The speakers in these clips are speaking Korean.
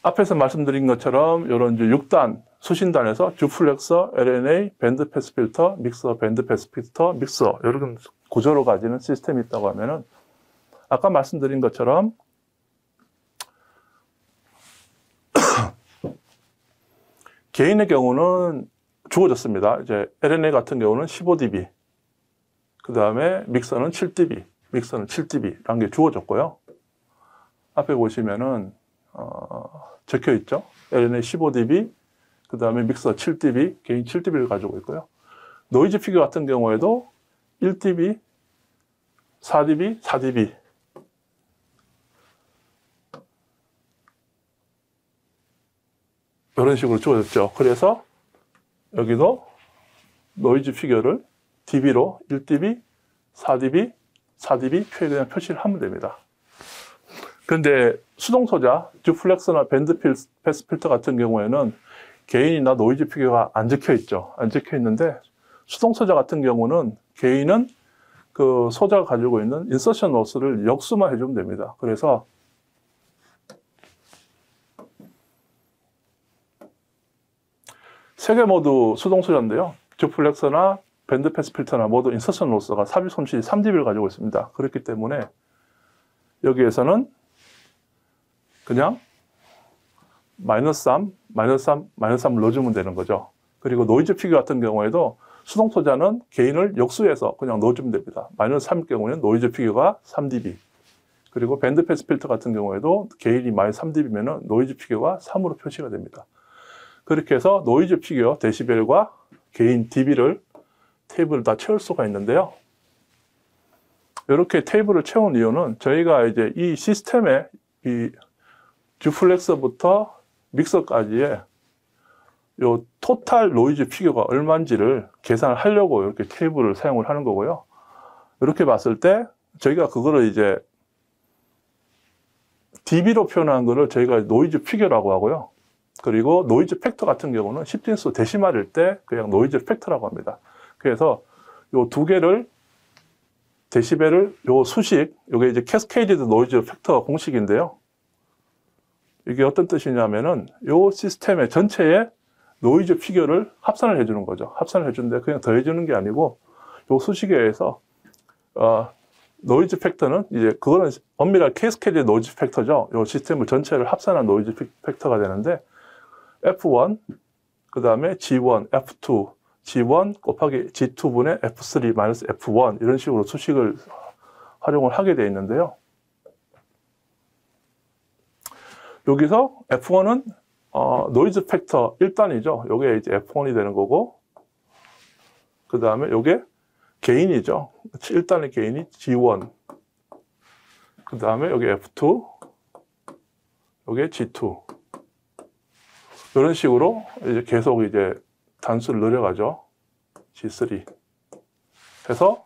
앞에서 말씀드린 것처럼 이런 이제 6단, 수신단에서 듀플렉서, LNA, 밴드 패스 필터, 믹서, 밴드 패스 필터, 믹서 이런 구조로 가지는 시스템이 있다고 하면은 아까 말씀드린 것처럼 개인의 경우는 주어졌습니다. 이제 LNA 같은 경우는 15dB, 그 다음에 믹서는 7dB, 믹서는 7dB라는 게 주어졌고요. 앞에 보시면은 적혀 있죠. LNA 15dB, 그 다음에 믹서 7dB, 개인 7dB를 가지고 있고요. 노이즈 피규어 같은 경우에도 1dB, 4dB, 4dB 이런 식으로 주어졌죠. 그래서 여기도 노이즈 피규어를 dB로 1dB, 4dB, 4dB 표에 그냥 표시를 하면 됩니다. 그런데 수동소자, 듀플렉서나 밴드 패스 필터 같은 경우에는 게인이나 노이즈 피규어가 안 적혀 있죠. 안 적혀 있는데 수동소자 같은 경우는 게인은 그 소자가 가지고 있는 인서션 로스를 역수만 해주면 됩니다. 그래서 세 개 모두 수동소자인데요. 듀플렉서나 밴드 패스 필터나 모두 인서션 로스가 삽입 손실이 3dB를 가지고 있습니다. 그렇기 때문에 여기에서는 그냥 -3, -3, -3을 넣어주면 되는 거죠. 그리고 노이즈 피규어 같은 경우에도 수동소자는 게인을 역수해서 그냥 넣어주면 됩니다. -3일 경우에는 노이즈 피규어가 3dB. 그리고 밴드 패스 필터 같은 경우에도 게인이 -3dB면 노이즈 피규어가 3으로 표시가 됩니다. 그렇게 해서 노이즈 피규어 데시벨과 게인 dB를 테이블을 다 채울 수가 있는데요. 이렇게 테이블을 채운 이유는 저희가 이제 이 시스템에 이 듀플렉서부터 믹서까지의 요 토탈 노이즈 피규어가 얼마인지를 계산을 하려고 이렇게 테이블을 사용을 하는 거고요. 이렇게 봤을 때 저희가 그거를 이제 dB로 표현한 거를 저희가 노이즈 피규어라고 하고요. 그리고 노이즈 팩터 같은 경우는 10진수 데시말일 때 그냥 노이즈 팩터라고 합니다. 그래서 요 두 개를 데시벨을 요 수식, 요게 이제 캐스케이디드 노이즈 팩터 공식인데요. 이게 어떤 뜻이냐면은 요 시스템의 전체에 노이즈 피규어를 합산을 해주는 거죠. 합산을 해주는데 그냥 더해주는 게 아니고 요 수식에 의해서 노이즈 팩터는 이제 그거는 엄밀한 캐스케이디드 노이즈 팩터죠. 요 시스템을 전체를 합산한 노이즈 팩터가 되는데 F1, 그 다음에 G1, F2, G1 곱하기 G2분의 F3 마이너스 F1 이런 식으로 수식을 활용을 하게 되어 있는데요. 여기서 F1은 노이즈 팩터 1단이죠. 요게 이제 F1이 되는 거고, 그 다음에 요게 게인이죠. 1단의 게인이 G1, 그 다음에 여기 F2, 요게 G2. 이런 식으로 이제 계속 이제 단수를 늘려가죠. G3. 해서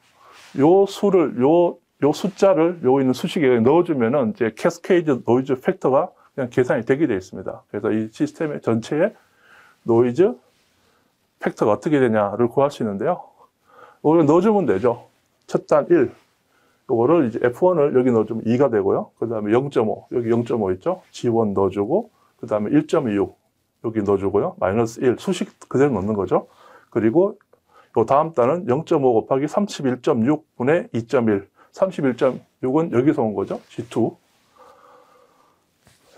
요 수를, 요 숫자를 요 있는 수식에 넣어주면은 이제 캐스케이드 노이즈 팩터가 그냥 계산이 되게 되어 있습니다. 그래서 이 시스템의 전체의 노이즈 팩터가 어떻게 되냐를 구할 수 있는데요. 이걸 넣어주면 되죠. 첫 단 1. 요거를 이제 F1을 여기 넣어주면 2가 되고요. 그 다음에 0.5. 여기 0.5 있죠. G1 넣어주고, 그 다음에 1.26. 여기 넣어주고요. 마이너스 1. 수식 그대로 넣는 거죠. 그리고 요 다음 단은 0.5 곱하기 31.6분의 2.1. 31.6은 여기서 온 거죠. G2.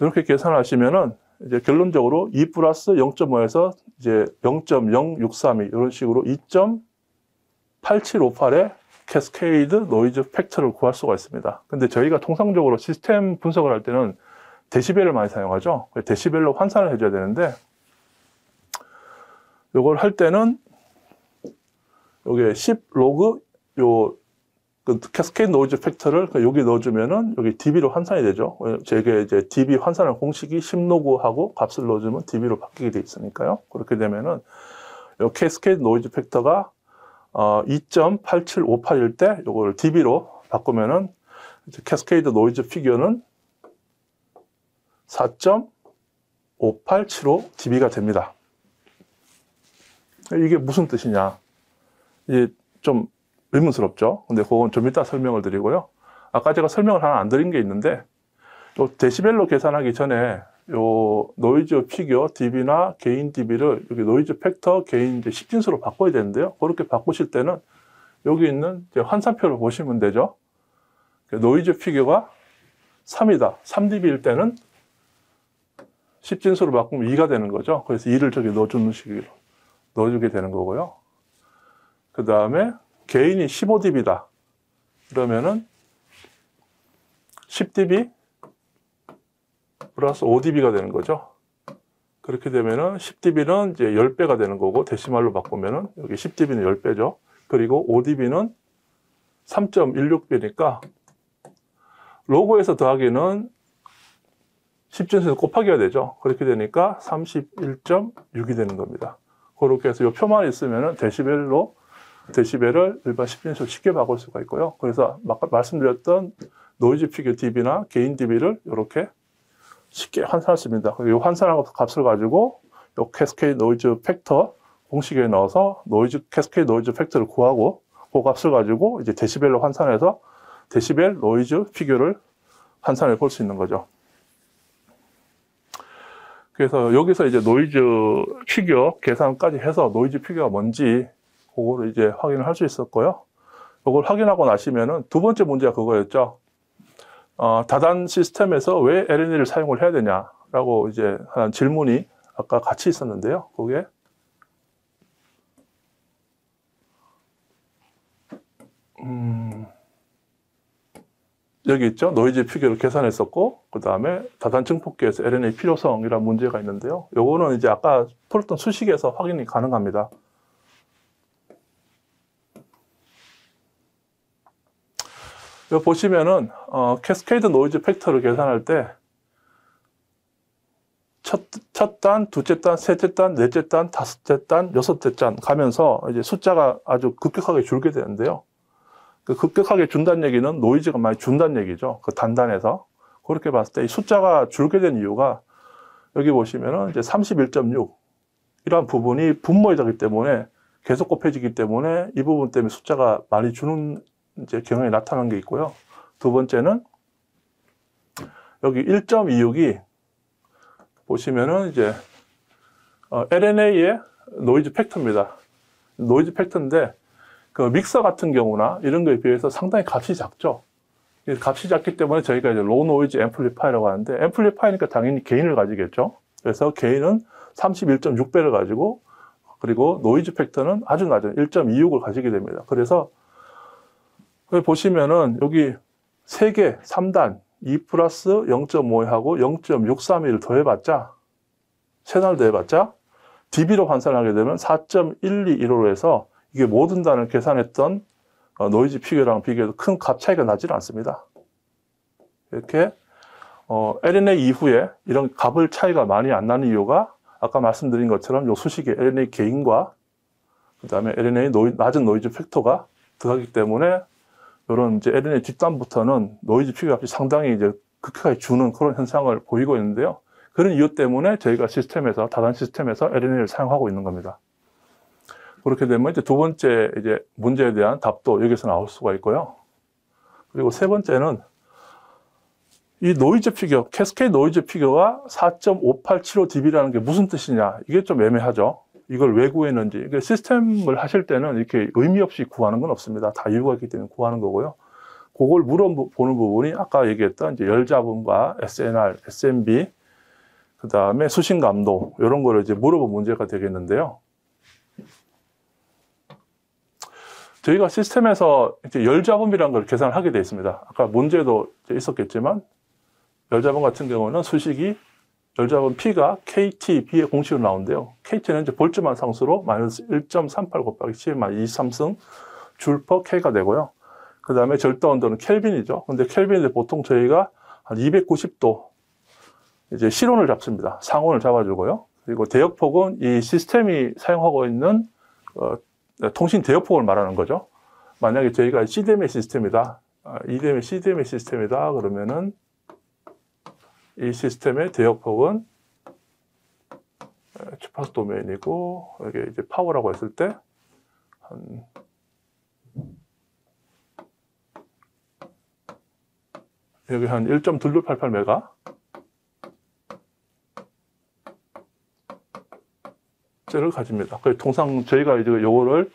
이렇게 계산하시면은 이제 결론적으로 2 플러스 0.5에서 이제 0.0632 이런 식으로 2.8758의 캐스케이드 노이즈 팩터를 구할 수가 있습니다. 근데 저희가 통상적으로 시스템 분석을 할 때는 데시벨을 많이 사용하죠. 데시벨로 환산을 해줘야 되는데, 이걸 할 때는, 여기 10 로그, 캐스케이드 노이즈 팩터를 여기 넣어주면은, 여기 dB로 환산이 되죠. 제게 이제 dB 환산할 공식이 10 로그하고 값을 넣어주면 dB로 바뀌게 돼 있으니까요. 그렇게 되면은, 요 캐스케이드 노이즈 팩터가, 2.8758일 때, 요걸 dB로 바꾸면은, 캐스케이드 노이즈 피규어는 4.5875 dB가 됩니다. 이게 무슨 뜻이냐? 이게 좀 의문스럽죠? 근데 그건 좀 이따 설명을 드리고요. 아까 제가 설명을 하나 안 드린 게 있는데, 요 데시벨로 계산하기 전에 요 노이즈 피겨 dB나 게인 dB를 여기 노이즈 팩터 게인 이제 10진수로 바꿔야 되는데요. 그렇게 바꾸실 때는 여기 있는 이제 환산표를 보시면 되죠. 노이즈 피겨가 3이다. 3dB일 때는 10진수로 바꾸면 2가 되는 거죠. 그래서 2를 저기 넣어주는 식으로 넣어주게 되는 거고요. 그 다음에 게인이 15dB다. 그러면은 10dB 플러스 5dB가 되는 거죠. 그렇게 되면은 10dB는 이제 10배가 되는 거고, 데시말로 바꾸면은 여기 10dB는 10배죠. 그리고 5dB는 3.16배니까 로그에서 더하기는 10진수에서 곱하기가 되죠. 그렇게 되니까 31.6이 되는 겁니다. 그렇게 해서 이 표만 있으면은 데시벨을 일반 10진수로 쉽게 바꿀 수가 있고요. 그래서 아까 말씀드렸던 노이즈 피겨 dB나 게인 dB를 이렇게 쉽게 환산할 수 있습니다. 이 환산한 값을 가지고 이 캐스케이드 노이즈 팩터 공식에 넣어서 캐스케이드 노이즈 팩터를 구하고 그 값을 가지고 이제 데시벨로 환산해서 데시벨 노이즈 피겨를 환산해 볼 수 있는 거죠. 그래서 여기서 이제 노이즈 피겨 계산까지 해서 노이즈 피겨가 뭔지 그거를 이제 확인을 할 수 있었고요. 이걸 확인하고 나시면은 두 번째 문제가 그거였죠. 다단 시스템에서 왜 LNA를 사용을 해야 되냐라고 이제 한 질문이 아까 같이 있었는데요. 그게 여기 있죠. 노이즈 피겨를 계산했었고, 그 다음에 다단 증폭기에서 LNA 필요성이라는 문제가 있는데요. 요거는 이제 아까 풀었던 수식에서 확인이 가능합니다. 여기 보시면은 캐스케이드 노이즈 팩터를 계산할 때 첫 단, 두째 단, 셋째 단, 넷째 단, 다섯째 단, 여섯째 단 가면서 이제 숫자가 아주 급격하게 줄게 되는데요. 그 급격하게 준다는 얘기는 노이즈가 많이 준다는 얘기죠. 그 단단에서. 그렇게 봤을 때 이 숫자가 줄게 된 이유가 여기 보시면은 이제 31.6 이러한 부분이 분모이기 때문에 계속 곱해지기 때문에 이 부분 때문에 숫자가 많이 주는 이제 경향이 나타난 게 있고요. 두 번째는 여기 1.26이 보시면은 이제 LNA의 노이즈 팩터입니다. 노이즈 팩터인데 그 믹서 같은 경우나 이런 거에 비해서 상당히 값이 작죠. 값이 작기 때문에 저희가 이제 로우 노이즈 앰플리파이라고 하는데 앰플리파이니까 당연히 게인을 가지겠죠. 그래서 게인은 31.6배를 가지고 그리고 노이즈 팩터는 아주 낮은 1.26을 가지게 됩니다. 그래서 여기 보시면은 여기 3개, 3단, 2 플러스 0.5하고 0.631을 더해봤자, 3단을 더해봤자, dB로 환산하게 되면 4.121로 해서 이게 모든 단을 계산했던 노이즈 피겨랑 비교해도 큰 값 차이가 나지는 않습니다. 이렇게 LNA 이후에 이런 값을 차이가 많이 안 나는 이유가 아까 말씀드린 것처럼 이 수식에 LNA 게인과 그 다음에 LNA 낮은 노이즈 팩터가 들어가기 때문에 이런 이제 LNA 뒷단부터는 노이즈 피겨 값이 상당히 이제 급격하게 주는 그런 현상을 보이고 있는데요. 그런 이유 때문에 저희가 다단 시스템에서 LNA를 사용하고 있는 겁니다. 그렇게 되면 이제 두 번째 이제 문제에 대한 답도 여기서 나올 수가 있고요. 그리고 세 번째는 이 노이즈 피겨, 캐스케이드 노이즈 피겨가 4.5875dB라는 게 무슨 뜻이냐. 이게 좀 애매하죠. 이걸 왜 구했는지. 시스템을 하실 때는 이렇게 의미 없이 구하는 건 없습니다. 다 이유가 있기 때문에 구하는 거고요. 그걸 물어보는 부분이 아까 얘기했던 이제 열잡음과 SNR, SNB, 그 다음에 수신감도, 이런 거를 이제 물어본 문제가 되겠는데요. 저희가 시스템에서 이제 열잡음이라는 걸 계산을 하게 되어 있습니다. 아까 문제도 있었겠지만, 열잡음 같은 경우는 수식이 열잡음 P가 KT, B의 공식으로 나오는데요. KT는 이제 볼트만 상수로 마이너스 1.38 곱하기 10-23승 줄 퍼 K가 되고요. 그 다음에 절대 온도는 켈빈이죠. 근데 켈빈인데 보통 저희가 한 290도 이제 실온을 잡습니다. 상온을 잡아주고요. 그리고 대역폭은 이 시스템이 사용하고 있는 통신 대역폭을 말하는 거죠. 만약에 저희가 CDMA 시스템이다. CDMA 시스템이다. 그러면은 이 시스템의 대역폭은 주파수 도메인이고, 이게 이제 파워라고 했을 때, 여기 한 1.2688메가. 헤르츠를 가집니다. 그래서 통상 저희가 이제 요거를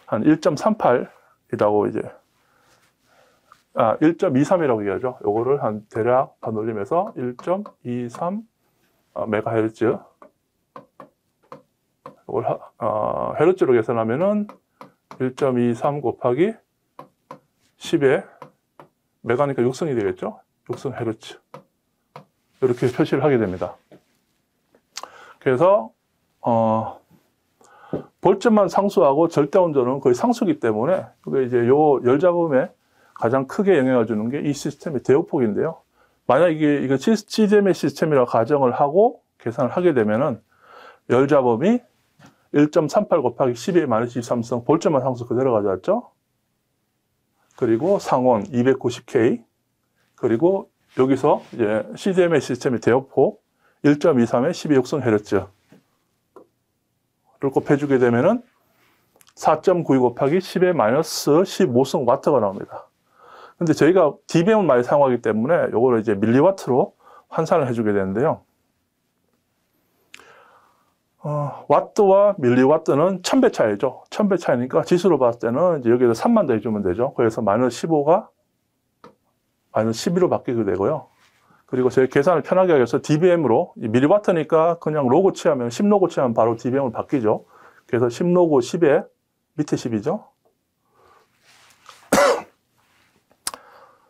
한 1.38이라고 이제 1.23이라고 얘기하죠. 요거를 한 대략 더 늘리면서 1.23 메가헤르츠. 이걸 헤르츠로 계산하면은 1.23 곱하기 10에 메가니까 6승이 되겠죠. 6승 헤르츠. 이렇게 표시를 하게 됩니다. 그래서 볼트만 상수하고 절대 온도는 거의 상수기 때문에 그게 이제 요 열잡음에 가장 크게 영향을 주는 게 이 시스템의 대역폭인데요. 만약 이거 CDMA 시스템이라고 가정을 하고 계산을 하게 되면은 열잡음이 1.38 곱하기 10의 마이너스 23성 볼트만 상수 그대로 가져왔죠. 그리고 상온 290K 그리고 여기서 이제 CDMA 시스템의 대역폭 1.23의 12역성 헤르츠 를 곱해주게 되면은 4.92 곱하기 10의 마이너스 15성 와트가 나옵니다. 근데 저희가 dBm을 많이 사용하기 때문에 이거를 이제 밀리와트로 환산을 해주게 되는데요. 와트와 밀리와트는 1000배 차이죠. 1000배 차이니까 지수로 봤을 때는 이제 여기에서 3만 더 해주면 되죠. 그래서 마이너스 15가 마이너스 12로 바뀌게 되고요. 그리고 저희 계산을 편하게 하기 위해서 dBm으로, 밀리와트니까 그냥 로그 취하면, 10로그 취하면 바로 dBm으로 바뀌죠. 그래서 10로그 10에 밑에 10이죠.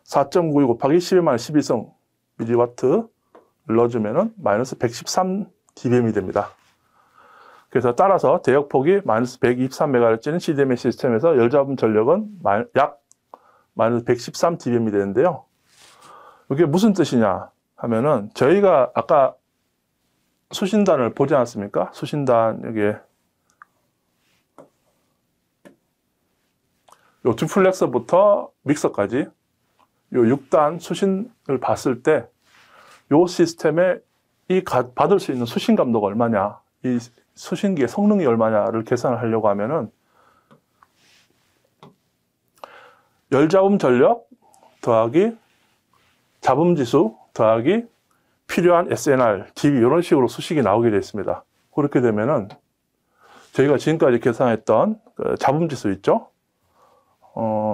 4.92 곱하기 10의 마이너스 12성 밀리와트 넣어주면은 마이너스 113 dBm이 됩니다. 그래서 따라서 대역폭이 마이너스 123MHz인 CDMA 시스템에서 열잡음 전력은 약 마이너스 113 dBm이 되는데요. 이게 무슨 뜻이냐 하면은 저희가 아까 수신단을 보지 않았습니까? 수신단 여기에 요 듀플렉서부터 믹서까지 요 6단 수신을 봤을 때 요 시스템에 받을 수 있는 수신 감도가 얼마냐, 이 수신기의 성능이 얼마냐를 계산을 하려고 하면은 열잡음 전력 더하기 잡음지수 더하기 필요한 SNR, DB 이런 식으로 수식이 나오게 되어 있습니다. 그렇게 되면은 저희가 지금까지 계산했던 그 잡음지수 있죠?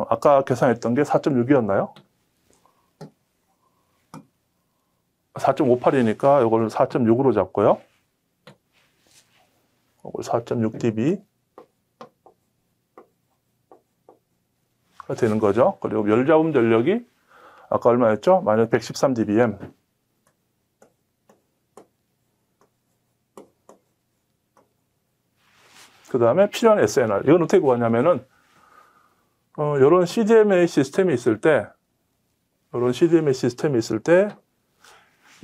아까 계산했던 게 4.6이었나요? 4.58이니까 이걸 4.6으로 잡고요. 이걸 4.6 dB 가 되는 거죠. 그리고 열잡음 전력이 아까 얼마였죠? 마이너스 113 dBm. 그 다음에 필요한 SNR. 이건 어떻게 구하냐면은, 이런 CDMA 시스템이 있을 때,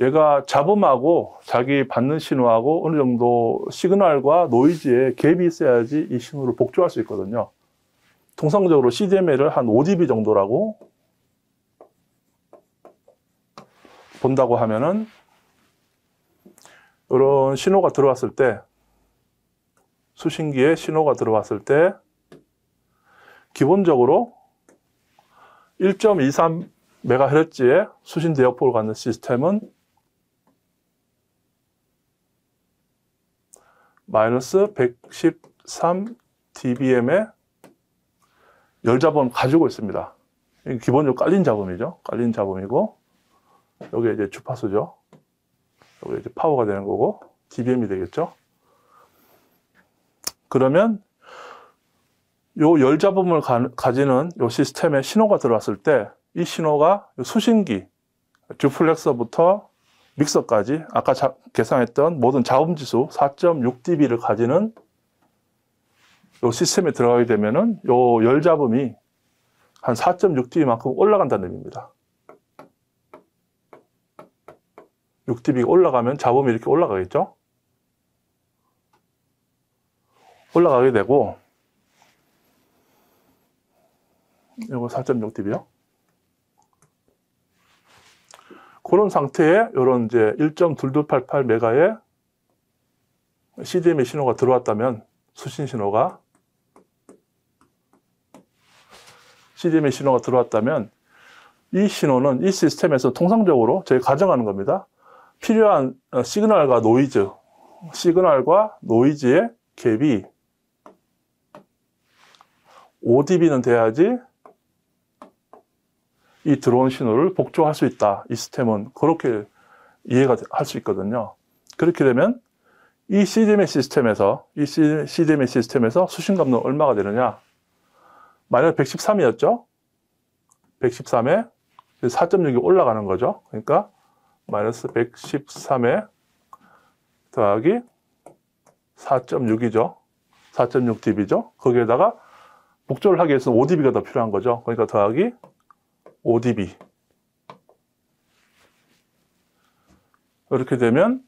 얘가 잡음하고 자기 받는 신호하고 어느 정도 시그널과 노이즈에 갭이 있어야지 이 신호를 복조할 수 있거든요. 통상적으로 CDMA를 한 5dB 정도라고 본다고 하면은 이런 신호가 들어왔을 때, 수신기에 신호가 들어왔을 때 기본적으로 1.23MHz의 수신 대역폭을 갖는 시스템은 마이너스 113 dBm의 열잡음을 가지고 있습니다. 이게 기본적으로 깔린 잡음이죠. 깔린 잡음이고, 여기 이제 주파수죠. 여기 이제 파워가 되는 거고, dBm이 되겠죠. 그러면 요 열잡음을 가지는 요 시스템에 신호가 들어왔을 때, 이 신호가 수신기, 듀플렉서부터 믹서까지 아까 계산했던 모든 잡음지수 4.6 dB를 가지는 요 시스템에 들어가게 되면은 요 열잡음이 한 4.6 dB만큼 올라간다는 의미입니다. 6 dB가 올라가면 잡음이 이렇게 올라가겠죠? 올라가게 되고, 이거 4.6 dB요. 그런 상태에 이런 이제 1.2288메가의 CDMA 신호가 들어왔다면, 수신 신호가 CDMA 신호가 들어왔다면 이 신호는 이 시스템에서 통상적으로 저희 가정하는 겁니다. 필요한 시그널과 노이즈의 갭이 5dB는 돼야지 이 들어온 신호를 복조할 수 있다. 이 시스템은 그렇게 이해가 할 수 있거든요. 그렇게 되면 이 CDMA 시스템에서 수신감도는 얼마가 되느냐? 마이너스 113이었죠? 113에 4.6이 올라가는 거죠. 그러니까 마이너스 113에 더하기 4.6이죠. 4.6dB죠. 거기에다가 복조를 하기 위해서는 5dB가 더 필요한 거죠. 그러니까 더하기 5dB. 이렇게 되면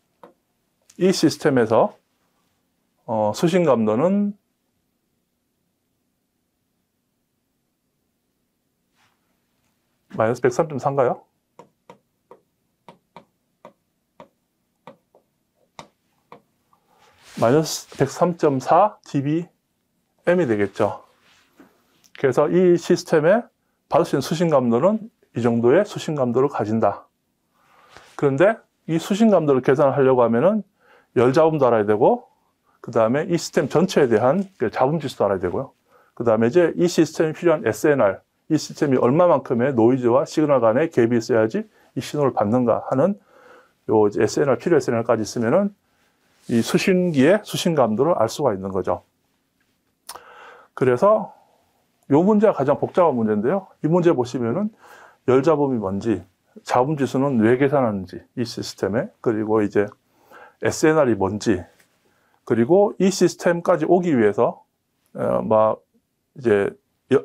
이 시스템에서 수신감도는 마이너스 103.4인가요? 마이너스 103.4 dBm이 되겠죠. 그래서 이 시스템에 받을 수 있는 수신감도는 이 정도의 수신감도를 가진다. 그런데 이 수신감도를 계산하려고 하면은 열잡음도 알아야 되고, 그 다음에 이 시스템 전체에 대한 잡음 지수도 알아야 되고요. 그 다음에 이제 이 시스템이 필요한 SNR, 이 시스템이 얼마만큼의 노이즈와 시그널 간의 갭이 있어야지 이 신호를 받는가 하는 요 SNR, 필요 SNR까지 있으면은 이 수신기의 수신감도를 알 수가 있는 거죠. 그래서 요 문제가 가장 복잡한 문제인데요. 이 문제 보시면은 열잡음이 뭔지, 잡음 지수는 왜 계산하는지, 이 시스템에, 그리고 이제 SNR이 뭔지, 그리고 이 시스템까지 오기 위해서 막 이제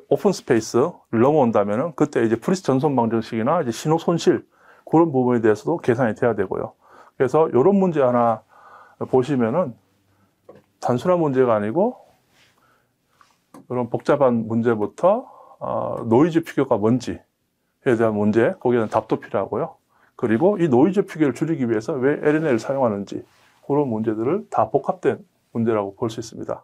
오픈 스페이스를 넘어온다면은 그때 이제 프리스 전송 방정식이나 이제 신호 손실 그런 부분에 대해서도 계산이 돼야 되고요. 그래서 이런 문제 하나 보시면은 단순한 문제가 아니고 이런 복잡한 문제부터 노이즈 피겨가 뭔지에 대한 문제, 거기에는 답도 필요하고요. 그리고 이 노이즈 피겨를 줄이기 위해서 왜 LNA를 사용하는지 그런 문제들을 다 복합된 문제라고 볼 수 있습니다.